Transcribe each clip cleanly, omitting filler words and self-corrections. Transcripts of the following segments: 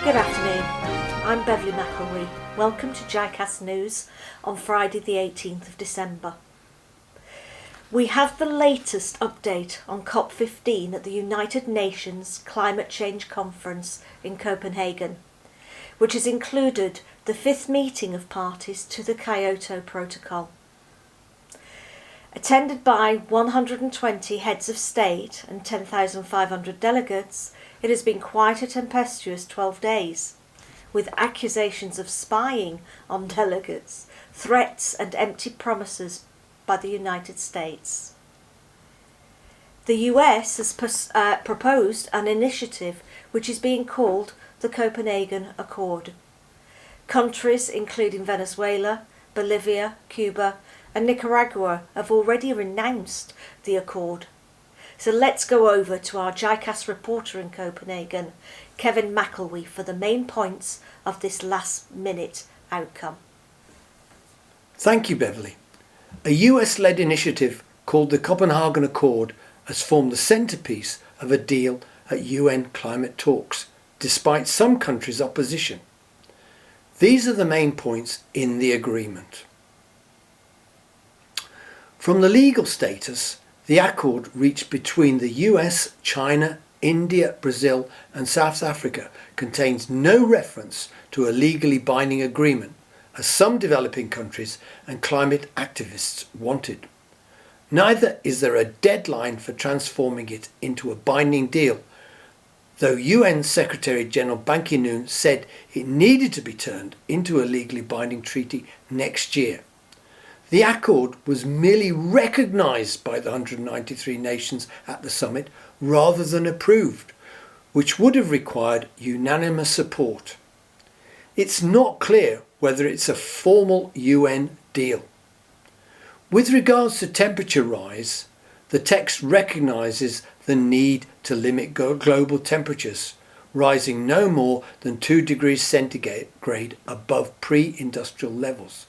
Good afternoon, I'm Beverly McElwee. Welcome to JICAS News on Friday the 18th of December. We have the latest update on COP26 at the United Nations Climate Change Conference in Copenhagen, which has included the fifth meeting of parties to the Kyoto Protocol. Attended by 120 heads of state and 10,500 delegates, it has been quite a tempestuous 12 days, with accusations of spying on delegates, threats and empty promises by the United States. The US has proposed an initiative which is being called the Copenhagen Accord. Countries including Venezuela, Bolivia, Cuba and Nicaragua have already renounced the accord. So let's go over to our JICAS reporter in Copenhagen, Kevin McElwee, for the main points of this last-minute outcome. Thank you, Beverly. A US-led initiative called the Copenhagen Accord has formed the centrepiece of a deal at UN climate talks, despite some countries' opposition. These are the main points in the agreement. From the legal status, the accord reached between the US, China, India, Brazil and South Africa contains no reference to a legally binding agreement, as some developing countries and climate activists wanted. Neither is there a deadline for transforming it into a binding deal, though UN Secretary General Ban Ki-moon said it needed to be turned into a legally binding treaty next year. The accord was merely recognised by the 193 nations at the summit rather than approved, which would have required unanimous support. It's not clear whether it's a formal UN deal. With regards to temperature rise, the text recognises the need to limit global temperatures, rising no more than 2 degrees centigrade above pre-industrial levels.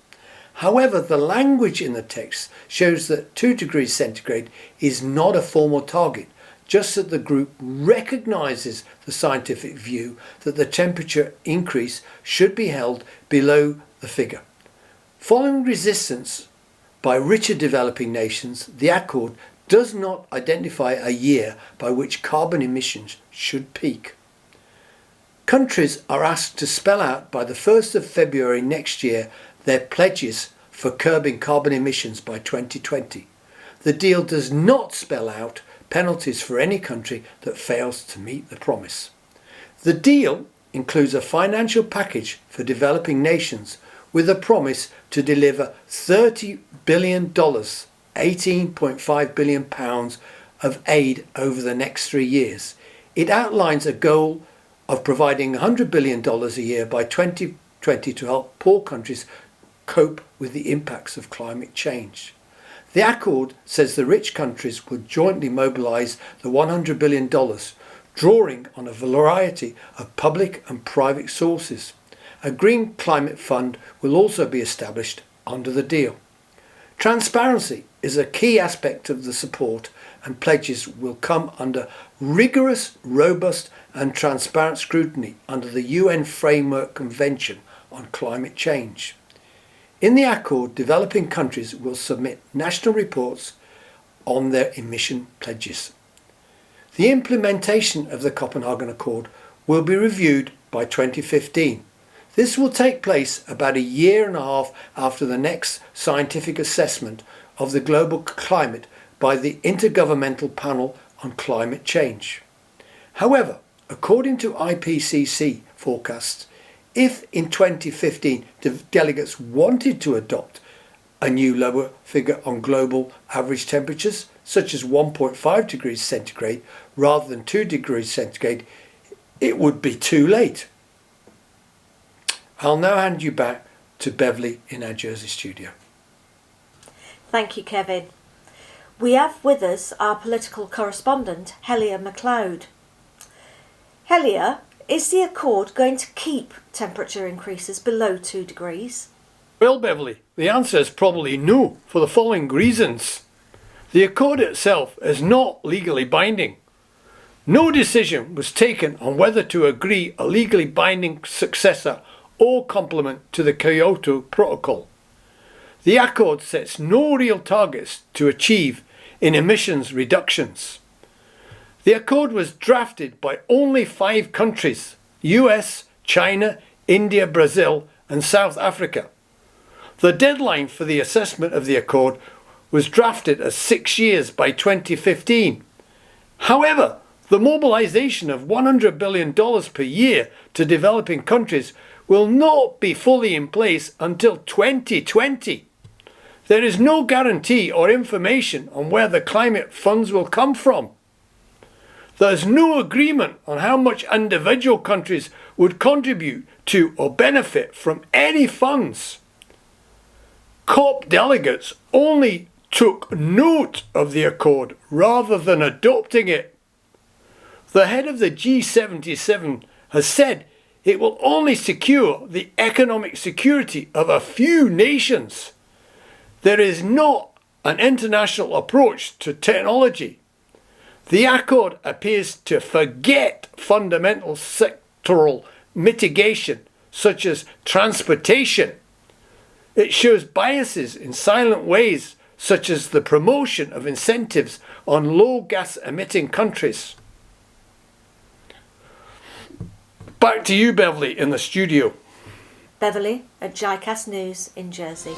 However, the language in the text shows that 2 degrees centigrade is not a formal target, just that the group recognises the scientific view that the temperature increase should be held below the figure. Following resistance by richer developing nations, the accord does not identify a year by which carbon emissions should peak. Countries are asked to spell out by the 1st of February next year their pledges for curbing carbon emissions by 2020. The deal does not spell out penalties for any country that fails to meet the promise. The deal includes a financial package for developing nations with a promise to deliver $30 billion, £18.5 billion of aid over the next 3 years. It outlines a goal of providing $100 billion a year by 2020 to help poor countries cope with the impacts of climate change. The accord says the rich countries would jointly mobilise the $100 billion, drawing on a variety of public and private sources. A green climate fund will also be established under the deal. Transparency is a key aspect of the support, and pledges will come under rigorous, robust and transparent scrutiny under the UN Framework Convention on Climate Change. In the accord, developing countries will submit national reports on their emission pledges. The implementation of the Copenhagen Accord will be reviewed by 2015. This will take place about a year and a half after the next scientific assessment of the global climate by the Intergovernmental Panel on Climate Change. However, according to IPCC forecasts, if in 2015 the delegates wanted to adopt a new lower figure on global average temperatures, such as 1.5 degrees centigrade rather than 2 degrees centigrade, it would be too late. I'll now hand you back to Beverly in our Jersey studio. Thank you, Kevin. We have with us our political correspondent, Helia MacLeod. Helia, is the accord going to keep temperature increases below 2 degrees? Well, Beverly, the answer is probably no, for the following reasons. The accord itself is not legally binding. no decision was taken on whether to agree a legally binding successor or complement to the Kyoto Protocol. The Accord sets no real targets to achieve in emissions reductions. The Accord was drafted by only 5 countries: US, China, India, Brazil and South Africa. The deadline for the assessment of the Accord was drafted as 6 years by 2015. However, the mobilisation of $100 billion per year to developing countries will not be fully in place until 2020. There is no guarantee or information on where the climate funds will come from. There is no agreement on how much individual countries would contribute to or benefit from any funds. COP delegates only took note of the Accord rather than adopting it. The head of the G77 has said it will only secure the economic security of a few nations. There is not an international approach to technology. The Accord appears to forget fundamental sectoral mitigation, such as transportation. It shows biases in silent ways, such as the promotion of incentives on low gas emitting countries. Back to you, Beverly, in the studio. Beverly at JICAS News in Jersey.